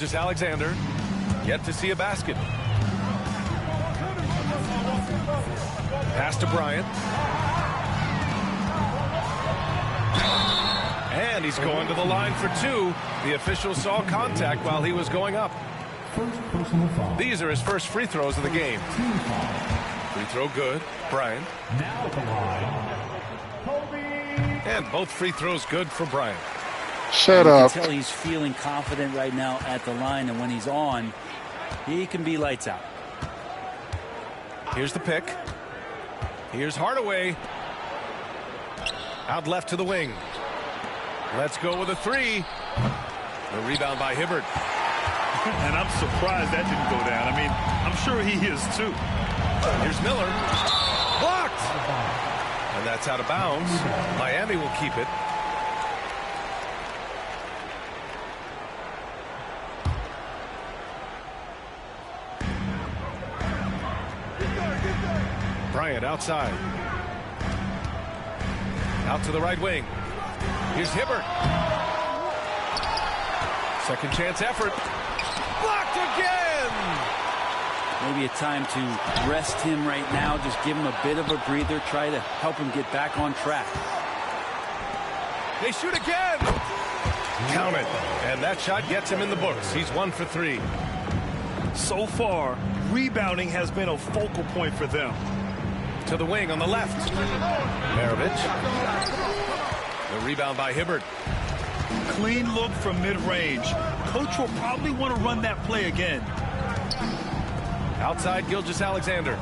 Just Alexander, yet to see a basket. Pass to Bryant. And he's going to the line for two. The official saw contact while he was going up. These are his first free throws of the game. Free throw good. Bryant. And both free throws good for Bryant. Shut up. You can tell he's feeling confident right now at the line, and when he's on, he can be lights out. Here's the pick. Here's Hardaway. Out left to the wing. Let's go with a three. The rebound by Hibbert. And I'm surprised that didn't go down. I mean, I'm sure he is too. Here's Miller. Blocked. And that's out of bounds. Miami will keep it. Bryant outside. Out to the right wing. Here's Hibbert. Second chance effort. Blocked again. Maybe a time to rest him right now. Just give him a bit of a breather. Try to help him get back on track. They shoot again. Count it. And that shot gets him in the books. He's 1 for 3. So far, rebounding has been a focal point for them. To the wing on the left. Maravich. The rebound by Hibbert. Clean look from mid-range. Coach will probably want to run that play again. Outside Gilgeous-Alexander.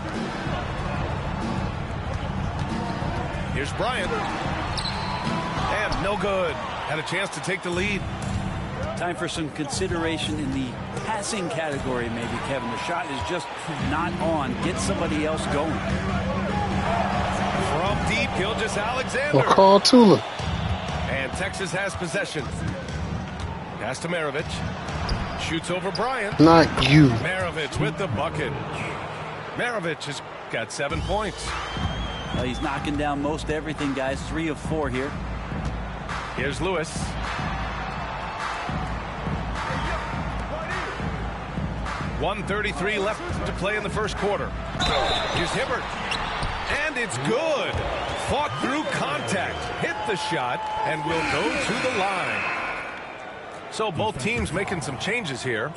Here's Bryant. And no good. Had a chance to take the lead. Time for some consideration in the passing category, maybe, Kevin. The shot is just not on. Get somebody else going. From deep, Gilgeous-Alexander. Oh, Well, call Tula. And Texas has possession. Pass to Maravich. Shoots over Bryant. Not you. Maravich with the bucket. Maravich has got 7 points. Well, he's knocking down most everything, guys. 3 of 4 here. Here's Lewis. .133 left to play in the first quarter. Here's Hibbert. And it's good. Fought through contact. Hit the shot and will go to the line. So both teams making some changes here.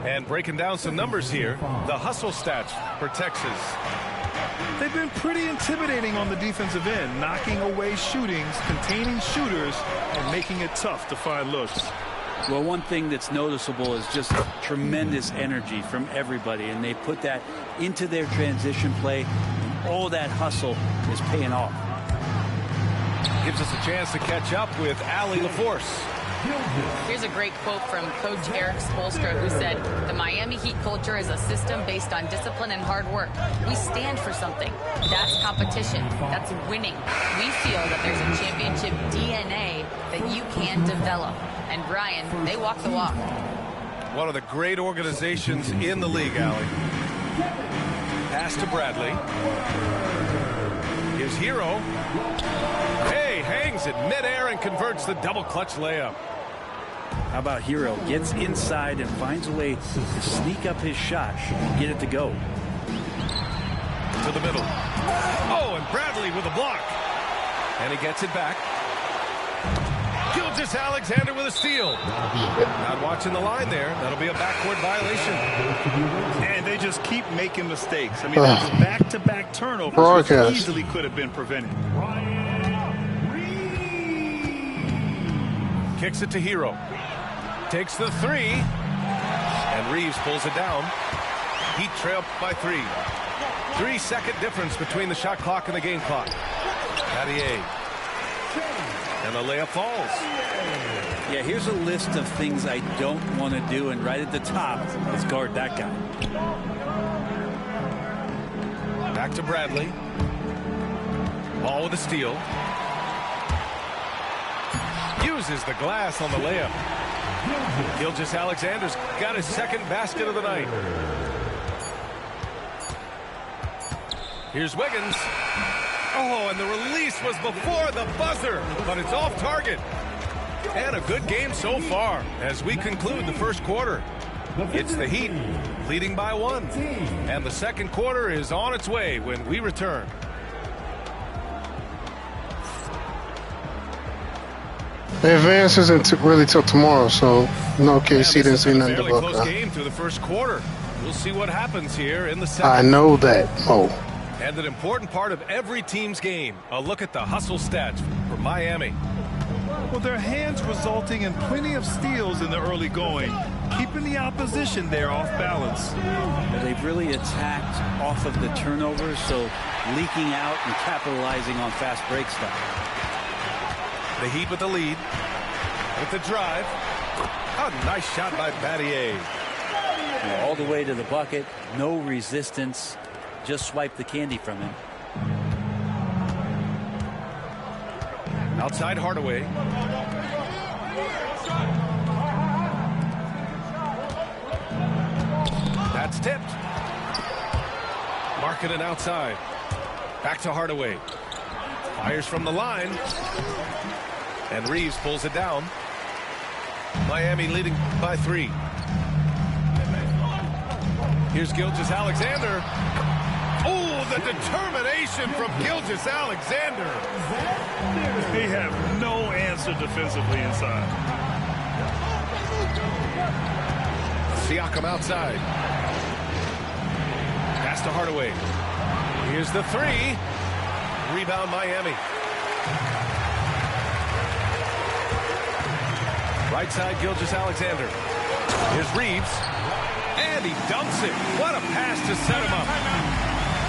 And breaking down some numbers here. The hustle stats for Texas. They've been pretty intimidating on the defensive end, knocking away shootings, containing shooters, and making it tough to find looks. Well, one thing that's noticeable is just tremendous energy from everybody, and they put that into their transition play, and all that hustle is paying off. Gives us a chance to catch up with Allie LaForce. Here's a great quote from Coach Eric Spoelstra, who said, "The Miami Heat culture is a system based on discipline and hard work. We stand for something. That's competition. That's winning. We feel that there's a championship DNA that you can develop." And Brian, they walk the walk. One of the great organizations in the league, Allie. Pass to Bradley. Here's Hero. Hey, hangs it midair and converts the double clutch layup. How about Hero? Gets inside and finds a way to sneak up his shot and get it to go. To the middle. Oh, and Bradley with a block. And he gets it back. Gilgeous-Alexander with a steal. Not watching the line there. That'll be a backcourt violation. And they just keep making mistakes. I mean, that's back-to-back turnovers, Broadcast. which easily could have been prevented. Kicks it to Hero. Takes the three. And Reeves pulls it down. Heat trail by 3. 3-second difference between the shot clock and the game clock. Battier. And the layup falls. Yeah, here's a list of things I don't want to do, and right at the top is guard that guy. Back to Bradley. Ball with a steal. Uses the glass on the layup. Gilgeous-Alexander's got his second basket of the night. Here's Wiggins. Oh, and the release was before the buzzer, but it's off target. And a good game so far as we conclude the first quarter. It's the Heat leading by 1. And the second quarter is on its way when we return. The advance isn't really till tomorrow, so no KC didn't see nothing to look at. Close game through the first quarter. We'll see what happens here in the second. I know that, Mo. And an important part of every team's game, a look at the hustle stats for Miami. Well, their hands resulting in plenty of steals in the early going, keeping the opposition there off balance. They've really attacked off of the turnovers, so leaking out and capitalizing on fast break stuff. The Heat with the lead, with the drive. A nice shot by Battier. All the way to the bucket, no resistance, just swipe the candy from him. Outside Hardaway. That's tipped. Markkanen outside. Back to Hardaway. Fires from the line. And Reeves pulls it down. Miami leading by 3. Here's Gilgeous-Alexander. Oh, the determination from Gilgeous-Alexander. They have no answer defensively inside. Siakam outside. Pass to Hardaway. Here's the 3. Rebound Miami. Right side Gilgeous-Alexander. Here's Reeves. And he dunks it. What a pass to set him up.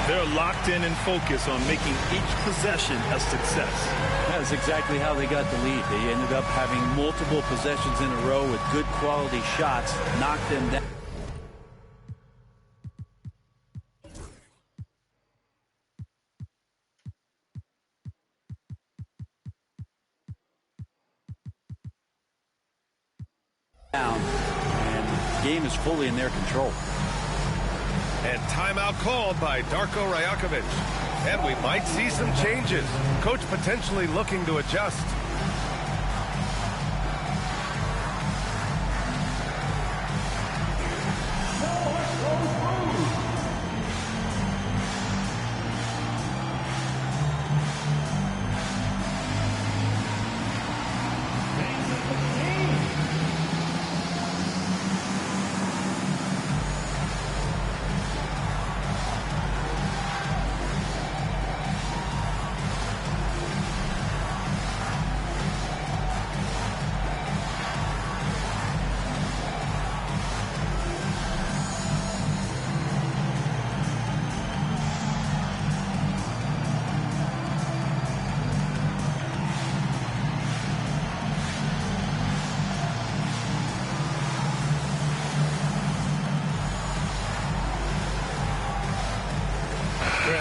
They're locked in and focused on making each possession a success. That's exactly how they got the lead. They ended up having multiple possessions in a row with good quality shots, knocked them down. And the game is fully in their control. And timeout called by Darko Rajakovic. And we might see some changes. Coach potentially looking to adjust.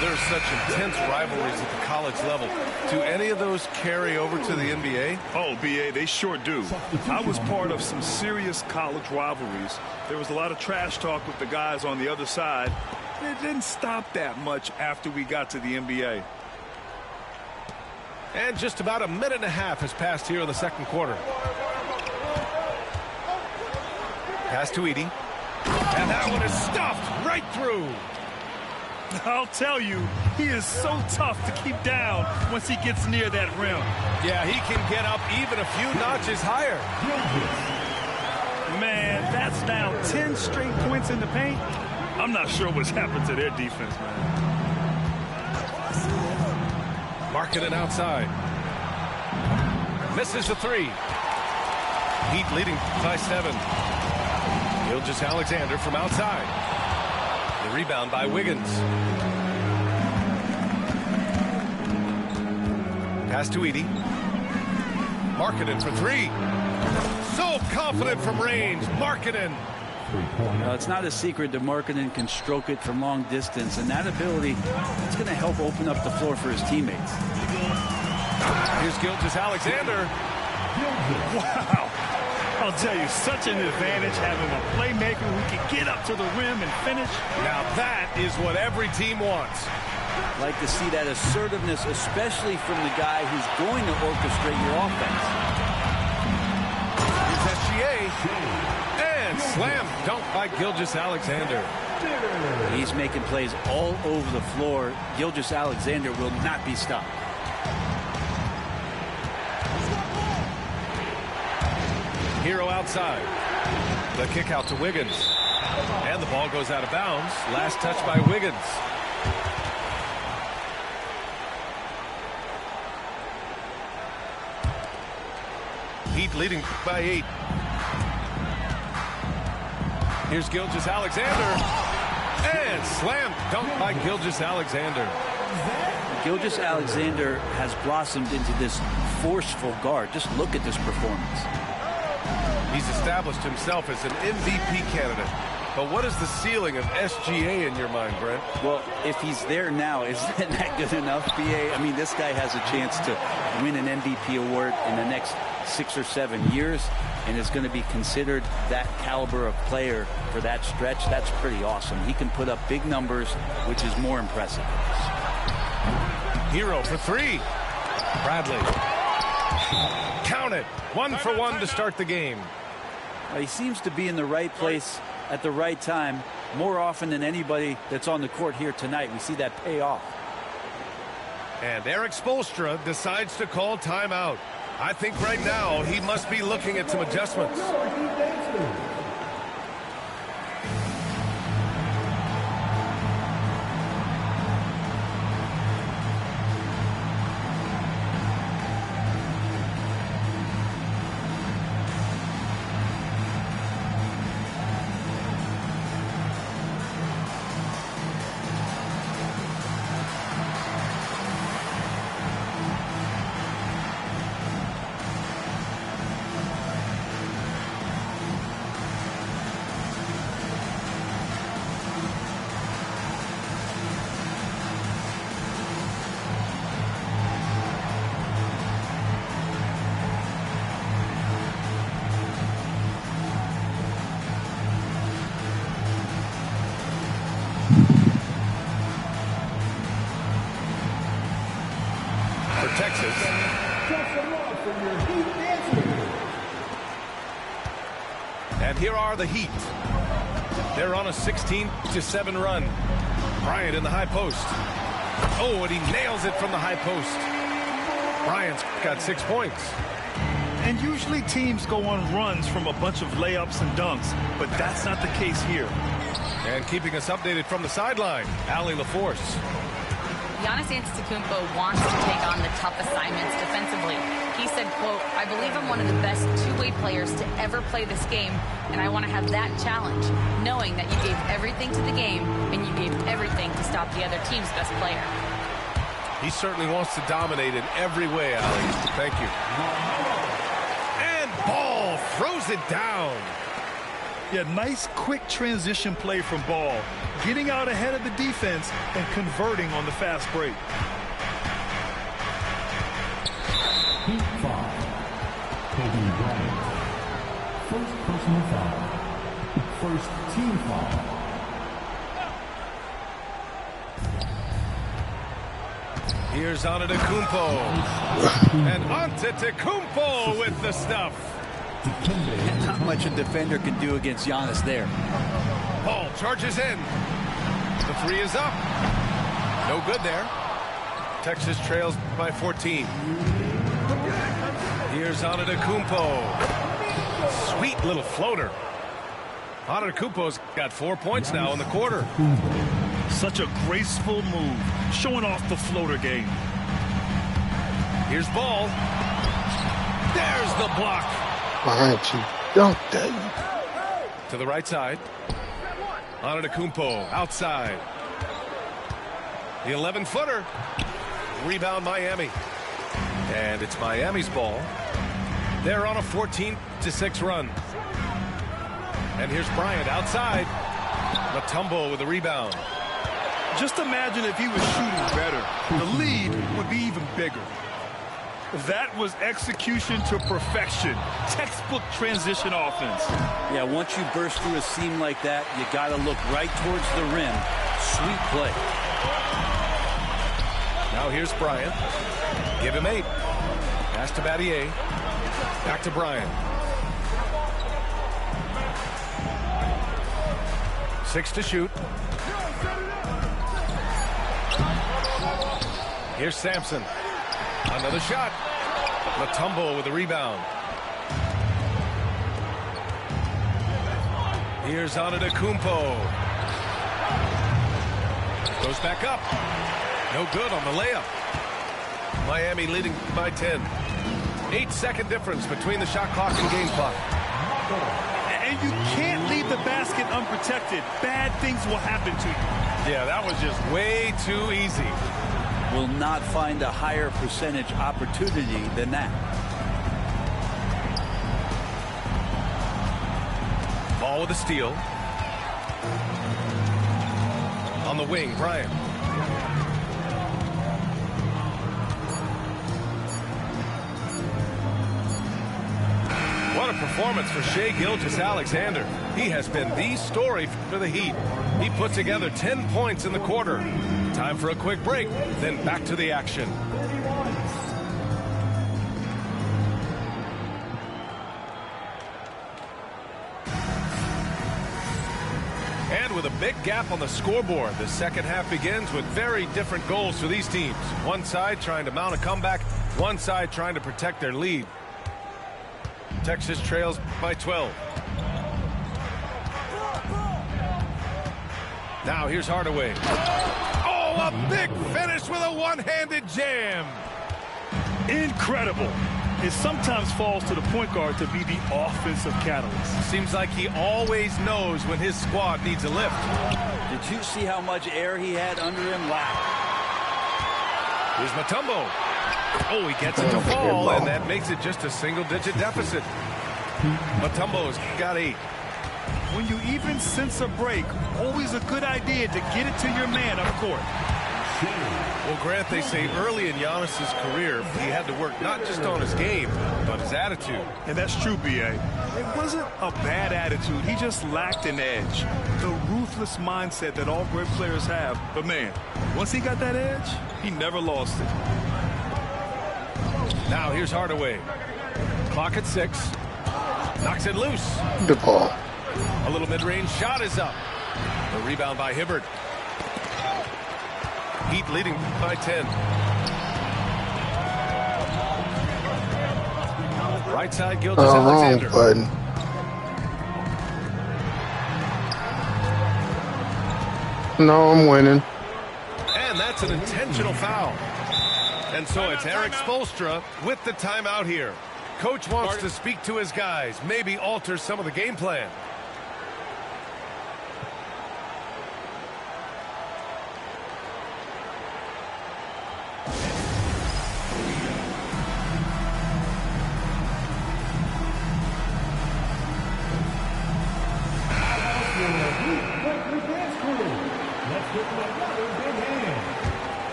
There's such intense rivalries at the college level. Do any of those carry over to the NBA? Oh, B.A., they sure do. I was part of some serious college rivalries. There was a lot of trash talk with the guys on the other side. It didn't stop that much after we got to the NBA. And just about a minute and a half has passed here in the second quarter. Pass to Edey. And that one is stuffed right through. I'll tell you, he is so tough to keep down once he gets near that rim. Yeah, he can get up even a few notches higher. Man, that's now 10 straight points in the paint. I'm not sure what's happened to their defense, man. Markkanen outside. Misses the 3. Heat leading by 7. Gilgeous-Alexander from outside. The rebound by Wiggins. Pass to Edey. Markkanen for 3. So confident from range. Markkanen. It's not a secret that Markkanen can stroke it from long distance, and that ability is going to help open up the floor for his teammates. Here's Gilgeous-Alexander. Wow. I'll tell you, such an advantage having a playmaker who can get up to the rim and finish. Now that is what every team wants. Like to see that assertiveness, especially from the guy who's going to orchestrate your offense. Slam dunk by Gilgeous-Alexander. He's making plays all over the floor. Gilgeous-Alexander will not be stopped. Hero outside. The kick out to Wiggins. And the ball goes out of bounds. Last touch by Wiggins. Heat leading by 8. Here's Gilgeous-Alexander. And slam dunk by Gilgeous-Alexander. Gilgeous-Alexander has blossomed into this forceful guard. Just look at this performance. He's established himself as an MVP candidate. But what is the ceiling of SGA in your mind, Brent? Well, if he's there now, isn't that good enough, BA? I mean, this guy has a chance to win an MVP award in the next 6 or 7 years, and is going to be considered that caliber of player for that stretch. That's pretty awesome. He can put up big numbers, which is more impressive. Hero for 3. Bradley. Count it. 1 for 1 to start the game. He seems to be in the right place at the right time more often than anybody that's on the court here tonight. We see that pay off. And Erik Spoelstra decides to call timeout. I think right now he must be looking at some adjustments. Texas. And here are the Heat. They're on a 16-7 run. Bryant in the high post. Oh, and he nails it from the high post. Bryant's got 6 points. And usually teams go on runs from a bunch of layups and dunks, but that's not the case here. And keeping us updated from the sideline, Allie LaForce. Giannis Antetokounmpo wants to take on the tough assignments defensively. He said, quote, "I believe I'm one of the best two-way players to ever play this game, and I want to have that challenge, knowing that you gave everything to the game and you gave everything to stop the other team's best player." He certainly wants to dominate in every way, Allie. Thank you. And Ball throws it down. Yeah, nice quick transition play from Ball, getting out ahead of the defense and converting on the fast break. Heat foul. Kobe Bryant. First personal foul. First team foul. Here's Antetokounmpo. And Antetokounmpo with the stuff. Not much a defender can do against Giannis there. Ball charges in. The 3 is up. No good there. Texas trails by 14. Here's Antetokounmpo. Sweet little floater. Antetokounmpo's got 4 points now in the quarter. Such a graceful move, showing off the floater game. Here's Ball. There's the block. Behind you. Dunk that. To the right side. Antetokounmpo outside. The 11-footer. Rebound Miami. And it's Miami's ball. They're on a 14-6 run. And here's Bryant outside. Mutombo with the rebound. Just imagine if he was shooting better. The lead would be even bigger. That was execution to perfection. Textbook transition offense. Yeah, once you burst through a seam like that, you got to look right towards the rim. Sweet play. Now here's Bryant. Give him 8. Pass to Battier. Back to Bryant. 6 to shoot. Here's Sampson. Another shot. Mutombo with a rebound. Here's Antetokounmpo. Goes back up. No good on the layup. Miami leading by 10. 8-second difference between the shot clock and game clock. And you can't leave the basket unprotected. Bad things will happen to you. Yeah, that was just way too easy. Will not find a higher percentage opportunity than that. Ball with a steal. On the wing, Bryant. What a performance for Shai Gilgeous-Alexander. He has been the story for the Heat. He put together 10 points in the quarter. Time for a quick break, then back to the action. And with a big gap on the scoreboard, the second half begins with very different goals for these teams. One side trying to mount a comeback, one side trying to protect their lead. Texas trails by 12. Now here's Hardaway. Oh, a big finish with a one-handed jam. Incredible. It sometimes falls to the point guard to be the offensive catalyst. Seems like he always knows when his squad needs a lift. Did you see how much air he had under him? Wow. Here's Mutombo. Oh, he gets it to fall, and that makes it just a single-digit deficit. Mutombo's got 8. When you even sense a break, always a good idea to get it to your man up court. Well, Grant, they say early in Giannis's career, he had to work not just on his game, but his attitude. And that's true, B.A. It wasn't a bad attitude. He just lacked an edge. The ruthless mindset that all great players have. But, man, once he got that edge, he never lost it. Now here's Hardaway. Clock at 6. Knocks it loose. Good ball. A little mid-range shot is up. The rebound by Hibbert. Heat leading by 10. Right side, Gilgeous-Alexander. Wrong button. No, I'm winning. And that's an intentional foul. And so it's Eric Spoelstra with the timeout here. Coach wants to speak to his guys, maybe alter some of the game plan.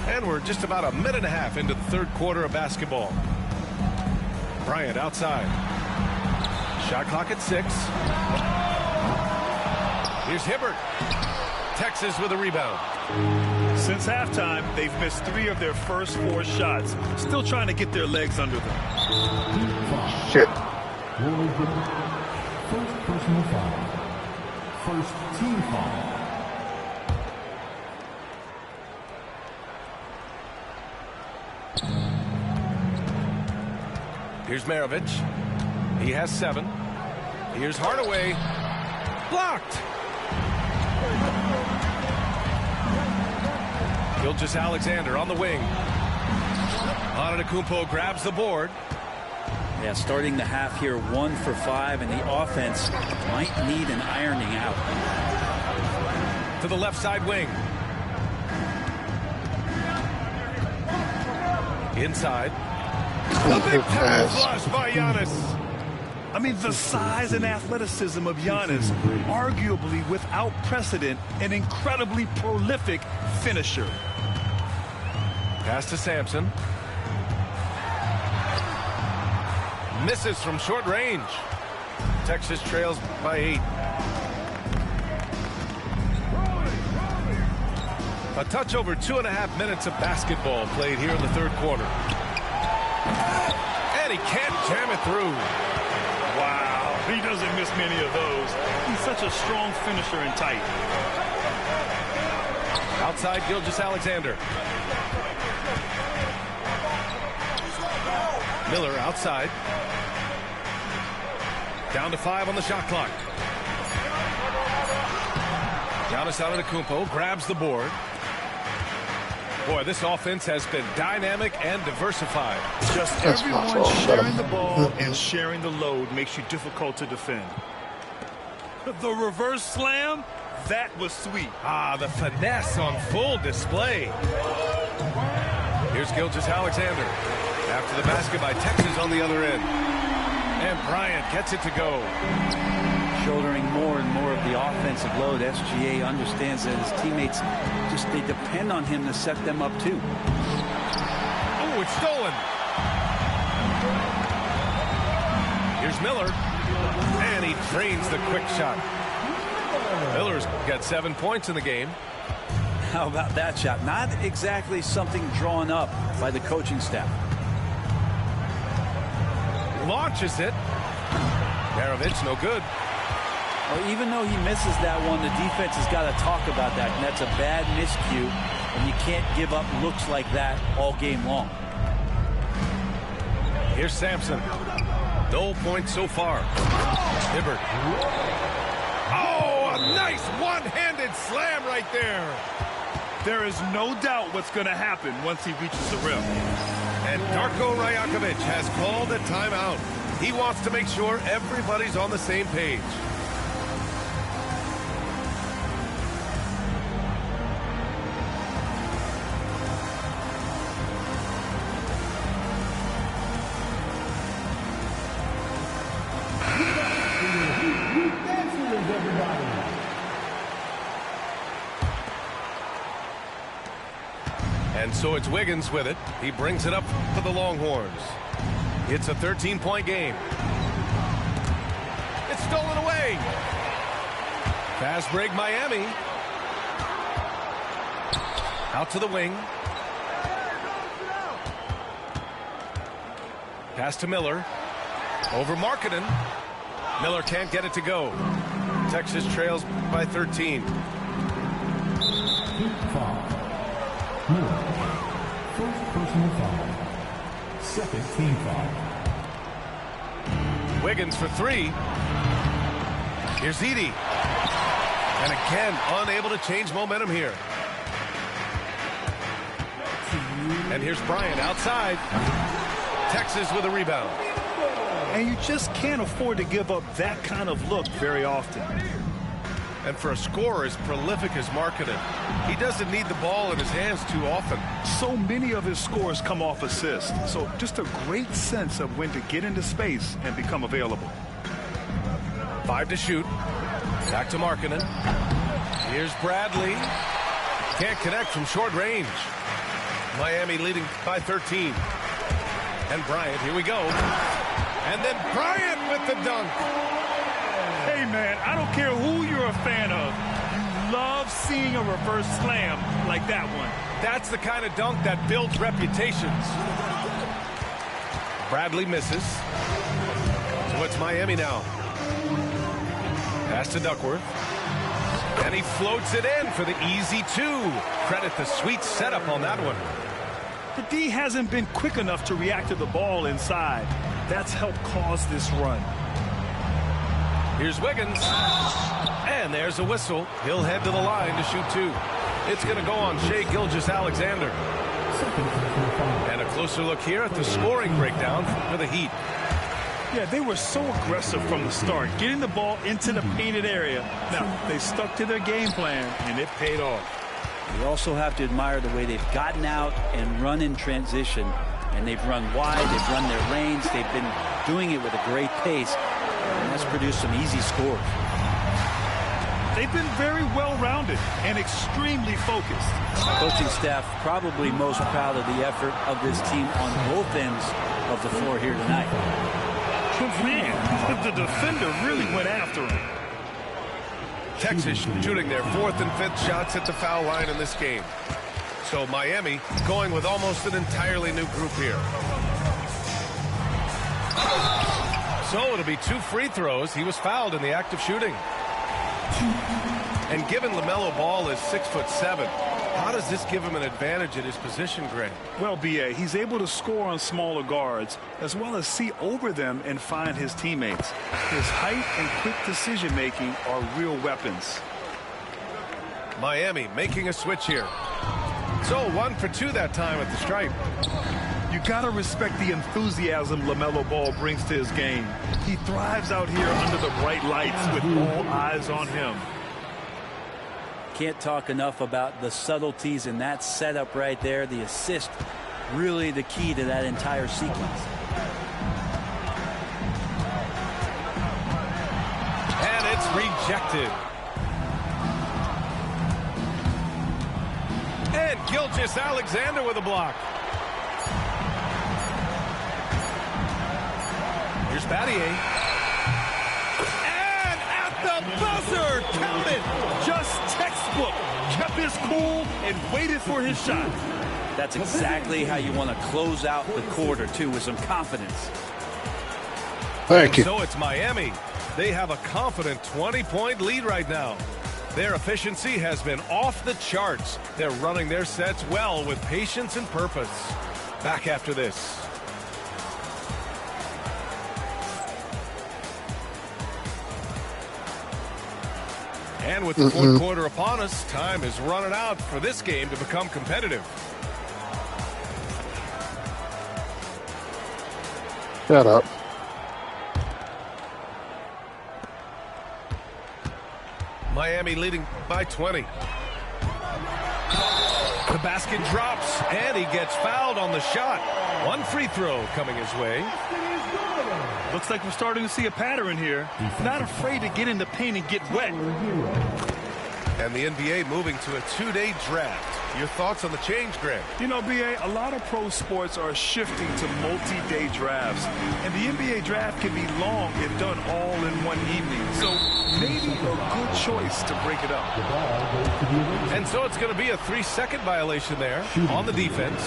And we're just about a minute and a half into the third quarter of basketball. Bryant outside. Shot clock at 6. Here's Hibbert. Texas with a rebound. Since halftime, they've missed 3 of their first 4 shots. Still trying to get their legs under them. Shit. First personal foul. First team foul. Here's Maravich. He has 7. Here's Hardaway. Blocked. Gilgeous-Alexander on the wing. Antetokounmpo grabs the board. Yeah, starting the half here 1 for 5, and the offense might need an ironing out. To the left side wing. Inside. A big time flush by Giannis. I mean, the size and athleticism of Giannis, arguably without precedent, an incredibly prolific finisher. Pass to Sampson. Misses from short range. Texas trails by 8. A touch over 2.5 minutes of basketball played here in the third quarter. And he can't jam it through. Wow, He doesn't miss many of those. He's such a strong finisher and tight. Outside Gilgeous-Alexander. Miller outside. Down to 5 on the shot clock. Giannis Antetokounmpo grabs the board. Boy, this offense has been dynamic and diversified. Just That's my everyone fault. sharing the ball and sharing the load makes you difficult to defend. The reverse slam, that was sweet. Ah, the finesse on full display. Here's Gilgeous-Alexander. After the basket by Texas on the other end. And Bryant gets it to go. Shouldering more and more of the offensive load, SGA understands that his teammates they depend on him to set them up too. Oh, it's stolen. Here's Miller. And he drains the quick shot. Miller's got 7 points in the game. How about that shot? Not exactly something drawn up by the coaching staff. Launches it. Maravich, no good. Well, even though he misses that one, the defense has got to talk about that, and that's a bad miscue, and you can't give up looks like that all game long. Here's Sampson. No points so far. Hibbert. Oh, a nice one-handed slam right there. There is no doubt what's going to happen once he reaches the rim. And Darko Rajakovic has called a timeout. He wants to make sure everybody's on the same page. And so it's Wiggins with it. He brings it up for the Longhorns. It's a 13-point game. It's stolen away. Fast break Miami. Out to the wing. Pass to Miller. Over Markkanen. Miller can't get it to go. Texas trails by 13. Foul. Miller. First personal foul. Second team foul. Wiggins for 3. Here's Edey. And again, unable to change momentum here. And here's Bryant outside. Texas with a rebound. And you just can't afford to give up that kind of look very often. And for a scorer as prolific as Markkanen, he doesn't need the ball in his hands too often. So many of his scores come off assists. So just a great sense of when to get into space and become available. 5 to shoot. Back to Markkanen. Here's Bradley. Can't connect from short range. Miami leading by 13. And Bryant, here we go. And then Bryant with the dunk. Hey, man, I don't care who you're a fan of. You love seeing a reverse slam like that one. That's the kind of dunk that builds reputations. Bradley misses. So it's Miami now. Pass to Duckworth. And he floats it in for the easy 2. Credit the sweet setup on that one. The D hasn't been quick enough to react to the ball inside. That's helped cause this run. Here's Wiggins. And there's a whistle. He'll head to the line to shoot 2. It's going to go on Shai Gilgeous-Alexander. And a closer look here at the scoring breakdown for the Heat. Yeah, they were so aggressive from the start, getting the ball into the painted area. Now, they stuck to their game plan, and it paid off. You also have to admire the way they've gotten out and run in transition. And they've run wide, they've run their lanes, they've been doing it with a great pace. And that's produced some easy scores. They've been very well-rounded and extremely focused. The coaching staff probably most proud of the effort of this team on both ends of the floor here tonight. Man, the defender really went after him. Texas shooting their 4th and 5th shots at the foul line in this game. So Miami going with almost an entirely new group here. So it'll be 2 free throws. He was fouled in the act of shooting. And given LaMelo Ball is 6'7", how does this give him an advantage at his position, Greg? Well, B.A., he's able to score on smaller guards as well as see over them and find his teammates. His height and quick decision-making are real weapons. Miami making a switch here. So 1 for 2 that time at the stripe. You got to respect the enthusiasm LaMelo Ball brings to his game. He thrives out here under the bright lights with all eyes on him. Can't talk enough about the subtleties in that setup right there. The assist, really the key to that entire sequence. And it's rejected. And Gilgeous-Alexander with a block. Here's Battier. And at the buzzer, count it. Just textbook. Kept his cool and waited for his shot. That's exactly how you want to close out the quarter, too, with some confidence. Thank you. So it's Miami. They have a confident 20-point lead right now. Their efficiency has been off the charts. They're running their sets well with patience and purpose. Back after this. And with the fourth quarter upon us, time is running out for this game to become competitive. Shut up. Miami leading by 20. The basket drops, and he gets fouled on the shot. 1 free throw coming his way. Looks like we're starting to see a pattern here. Not afraid to get in the paint and get wet. And the NBA moving to a 2-day draft. Your thoughts on the change, Greg? You know, B.A., a lot of pro sports are shifting to multi-day drafts. And the NBA draft can be long if done all in one evening. So maybe a good choice to break it up. And so it's going to be a 3-second violation there on the defense.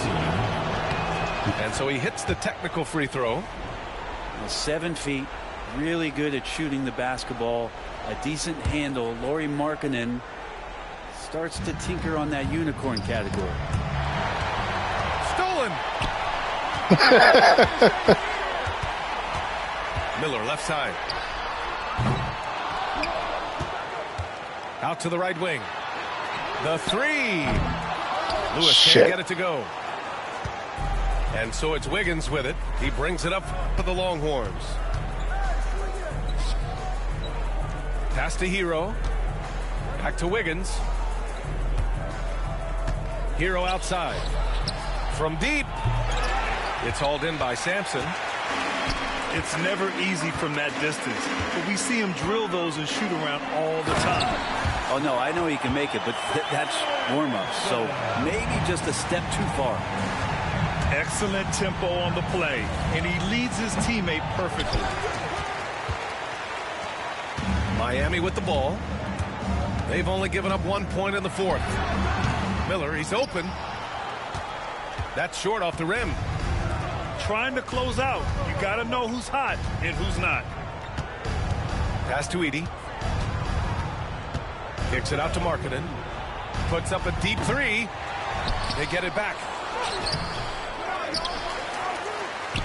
And so he hits the technical free throw. 7 feet, really good at shooting the basketball, a decent handle. Lauri Markkanen starts to tinker on that unicorn category. Stolen. Miller left side. Out to the right wing. The 3. Lewis can't get it to go. And so it's Wiggins with it. He brings it up for the Longhorns. Pass to Hero. Back to Wiggins. Hero outside. From deep. It's hauled in by Sampson. It's never easy from that distance, but we see him drill those and shoot around all the time. Oh, no, I know he can make it, but that's warm-up. So maybe just a step too far. Excellent tempo on the play, and he leads his teammate perfectly. Miami with the ball. They've only given up 1 point in the fourth. Miller, he's open. That's short off the rim. Trying to close out. You got to know who's hot and who's not. Pass to Edey. Kicks it out to Markkanen. Puts up a deep 3. They get it back.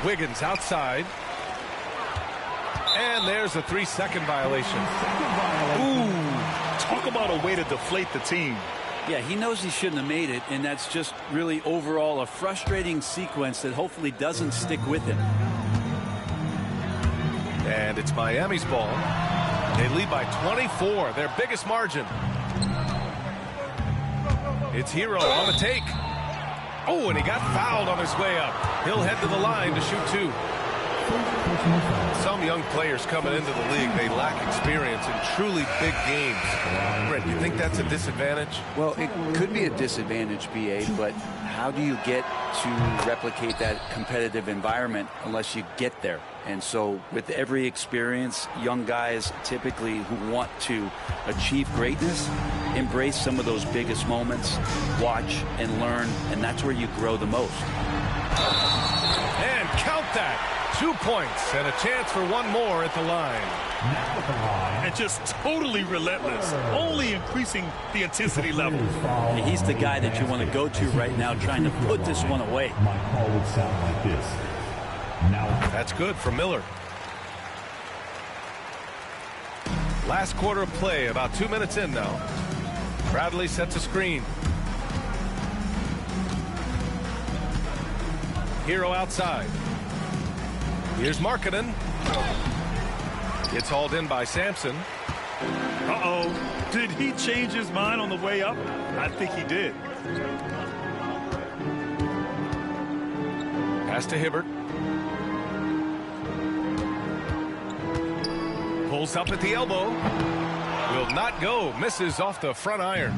Wiggins outside. And there's a 3-second violation. Ooh, talk about a way to deflate the team. Yeah, he knows he shouldn't have made it, and that's just really overall a frustrating sequence that hopefully doesn't stick with him. And it's Miami's ball. They lead by 24, their biggest margin. It's Hero on the take. Oh, and he got fouled on his way up. He'll head to the line to shoot 2. Some young players coming into the league, they lack experience in truly big games. Brent, you think that's a disadvantage? Well, it could be a disadvantage, B.A., but how do you get to replicate that competitive environment unless you get there? And so with every experience, young guys typically who want to achieve greatness, embrace some of those biggest moments, watch and learn, and that's where you grow the most. And count that. 2 points and a chance for one more at the line. And just totally relentless, only increasing the intensity level. And he's the guy that you want to go to right now, trying to put this one away. My call would sound like this. Now That's good for Miller. Last quarter of play, about 2 minutes in now. Bradley sets a screen. Hero outside. Here's Markkanen. It's hauled in by Sampson. Uh-oh. Did he change his mind on the way up? I think he did. Pass to Hibbert. Pulls up at the elbow. Will not go. Misses off the front iron.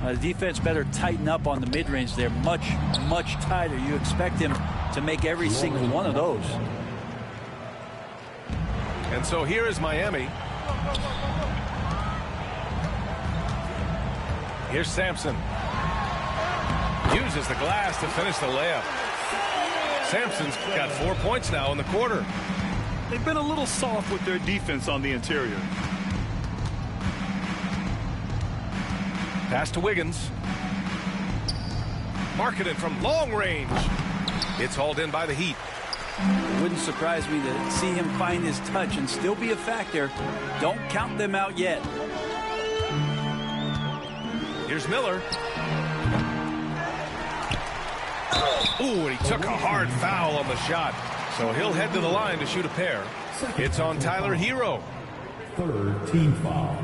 The defense better tighten up on the mid-range there. Much, much tighter. You expect him to make every single one of those. And so here is Miami. Here's Sampson. Uses the glass to finish the layup. Sampson's got 4 points now in the quarter. They've been a little soft with their defense on the interior. Pass to Wiggins. Markkanen from long range. It's hauled in by the Heat. It wouldn't surprise me to see him find his touch and still be a factor. Don't count them out yet. Here's Miller. Ooh, and he took a hard foul on the shot. So he'll head to the line to shoot a pair. It's on Tyler Hero. third team foul.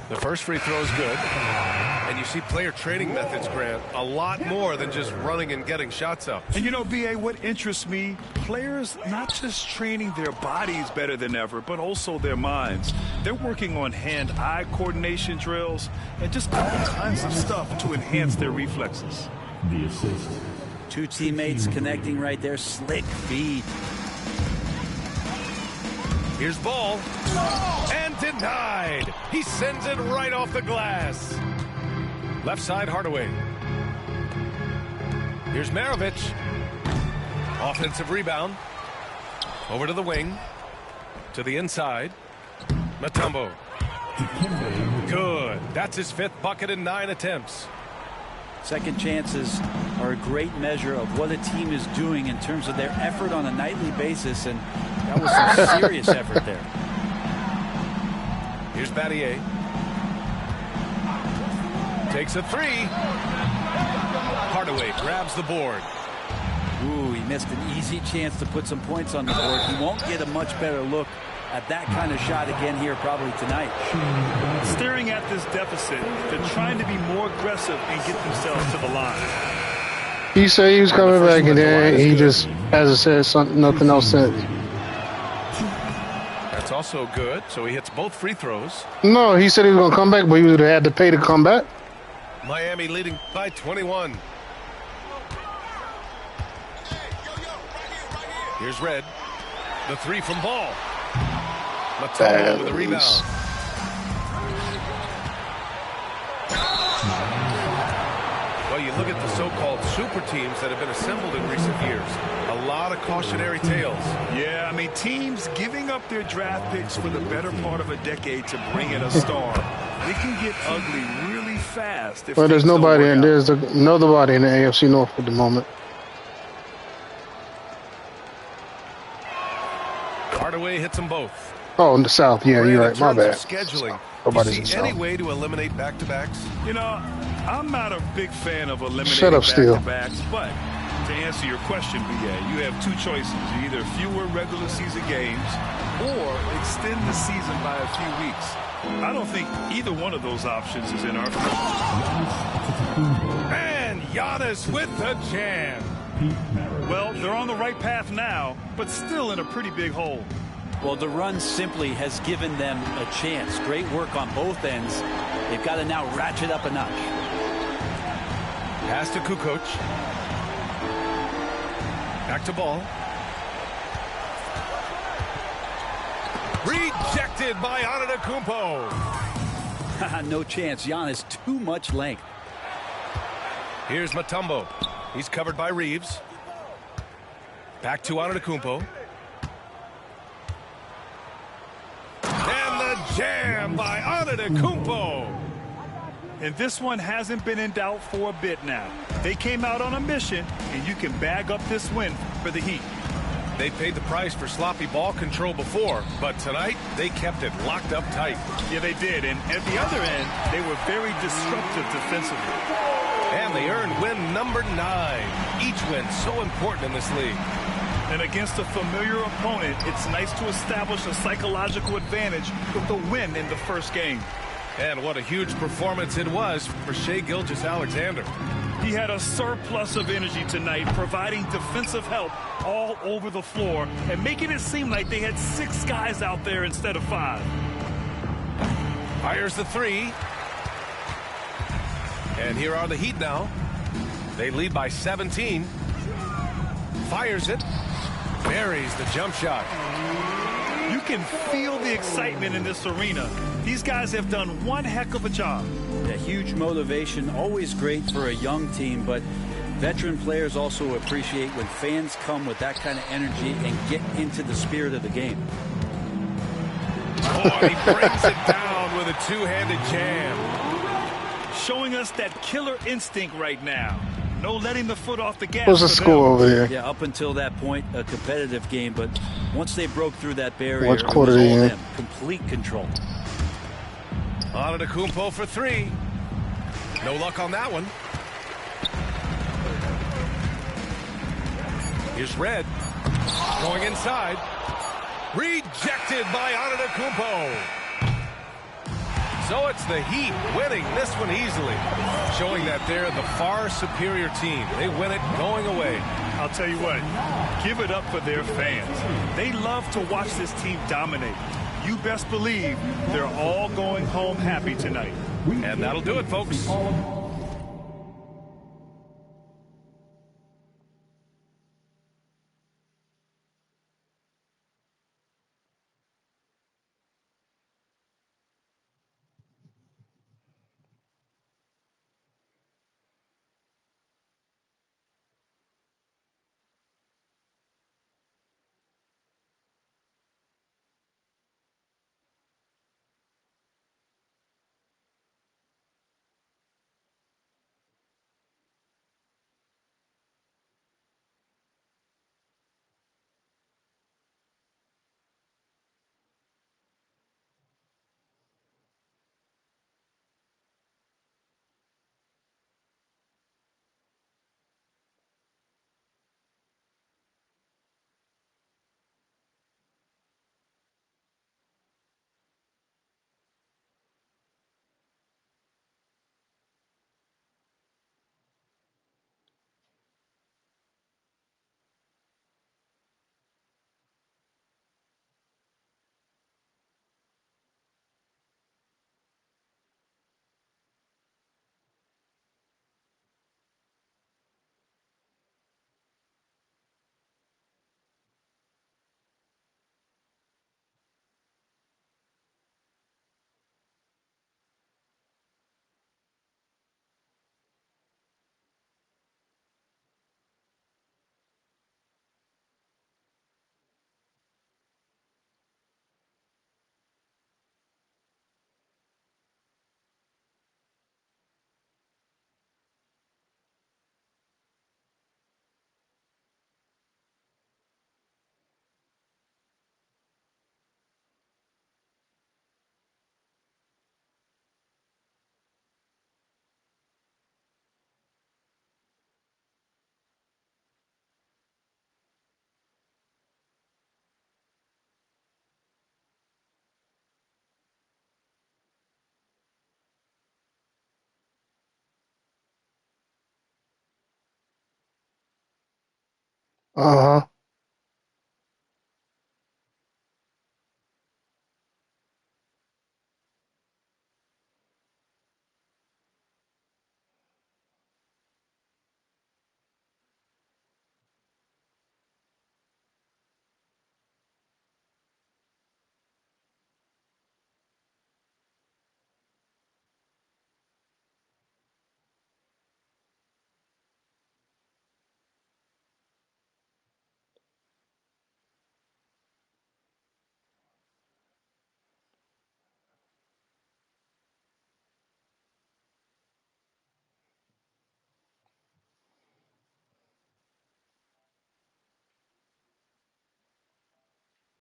The first free throw is good. And you see player training methods, Grant, a lot more than just running and getting shots up. And you know, B.A., what interests me, players not just training their bodies better than ever, but also their minds. They're working on hand-eye coordination drills and just all kinds of stuff to enhance their reflexes. The assist. Two teammates connecting right there. Slick feed. Here's Ball. And denied. He sends it right off the glass. Left side, Hardaway. Here's Maravich. Offensive rebound. Over to the wing. To the inside. Mutombo. Good. That's his fifth bucket in 9 attempts. Second chances are a great measure of what a team is doing in terms of their effort on a nightly basis, and that was some serious effort there. Here's Battier. Takes a three. Hardaway grabs the board. Ooh, he missed an easy chance to put some points on the board. He won't get a much better look at that kind of shot again here probably tonight. Staring at this deficit, they're trying to be more aggressive and get themselves to the line. He said he was coming back, and then he just hasn't said something, nothing else since. That's also good. So he hits both free throws. No, he said he was going to come back, but he would have had to pay to come back. Miami leading by 21. Here's Red. The three from Ball. Mutombo with the rebound. Well, you look at the so-called super teams that have been assembled in recent years. A lot of cautionary tales. Yeah, I mean, teams giving up their draft picks for the better part of a decade to bring in a star. It can get ugly really fast. If Well, there's things don't nobody, work and out. there's nobody in the AFC North at the moment. Hardaway hits them both. Oh, in the South, yeah, you're right. My bad. Scheduling. Nobody's You in see the any South. way to eliminate back-to-backs? You know, I'm not a big fan of eliminating Shut up, Steele. back-to-backs, but to answer your question, BA, you have two choices. Either fewer regular season games or extend the season by a few weeks. I don't think either one of those options is in our favor. And Giannis with the jam. Well, they're on the right path now, but still in a pretty big hole. Well, the run simply has given them a chance. Great work on both ends. They've got to now ratchet up a notch. Pass to Kukoc. Back to Ball. Rejected by Antetokounmpo. No chance. Giannis, too much length. Here's Mutombo. He's covered by Reeves. Back to Antetokounmpo. And the jam by Antetokounmpo. And this one hasn't been in doubt for a bit now. They came out on a mission, and you can bag up this win for the Heat. They paid the price for sloppy ball control before, but tonight they kept it locked up tight. Yeah, they did. And at the other end, they were very disruptive defensively. And they earned win number 9. Each win so important in this league. And against a familiar opponent, it's nice to establish a psychological advantage with the win in the first game. And what a huge performance it was for Shai Gilgeous-Alexander. He had a surplus of energy tonight, providing defensive help all over the floor and making it seem like they had 6 guys out there instead of 5. Fires the 3. And here are the Heat now. They lead by 17. Fires it. Buries the jump shot. You can feel the excitement in this arena. These guys have done one heck of a job. A huge motivation, always great for a young team, but veteran players also appreciate when fans come with that kind of energy and get into the spirit of the game. Oh, he brings it down with a two-handed jam. Showing us that killer instinct right now. No letting the foot off the gas. What's the score over here? Yeah, up until that point, a competitive game, but once they broke through that barrier, What it quarter was are all you in? them. Complete control. Antetokounmpo for 3. No luck on that one. Here's Red. Going inside. Rejected by Antetokounmpo. So it's the Heat winning this one easily, showing that they're the far superior team. They win it going away. I'll tell you what, give it up for their fans. They love to watch this team dominate. You best believe they're all going home happy tonight. And that'll do it, folks. Uh-huh.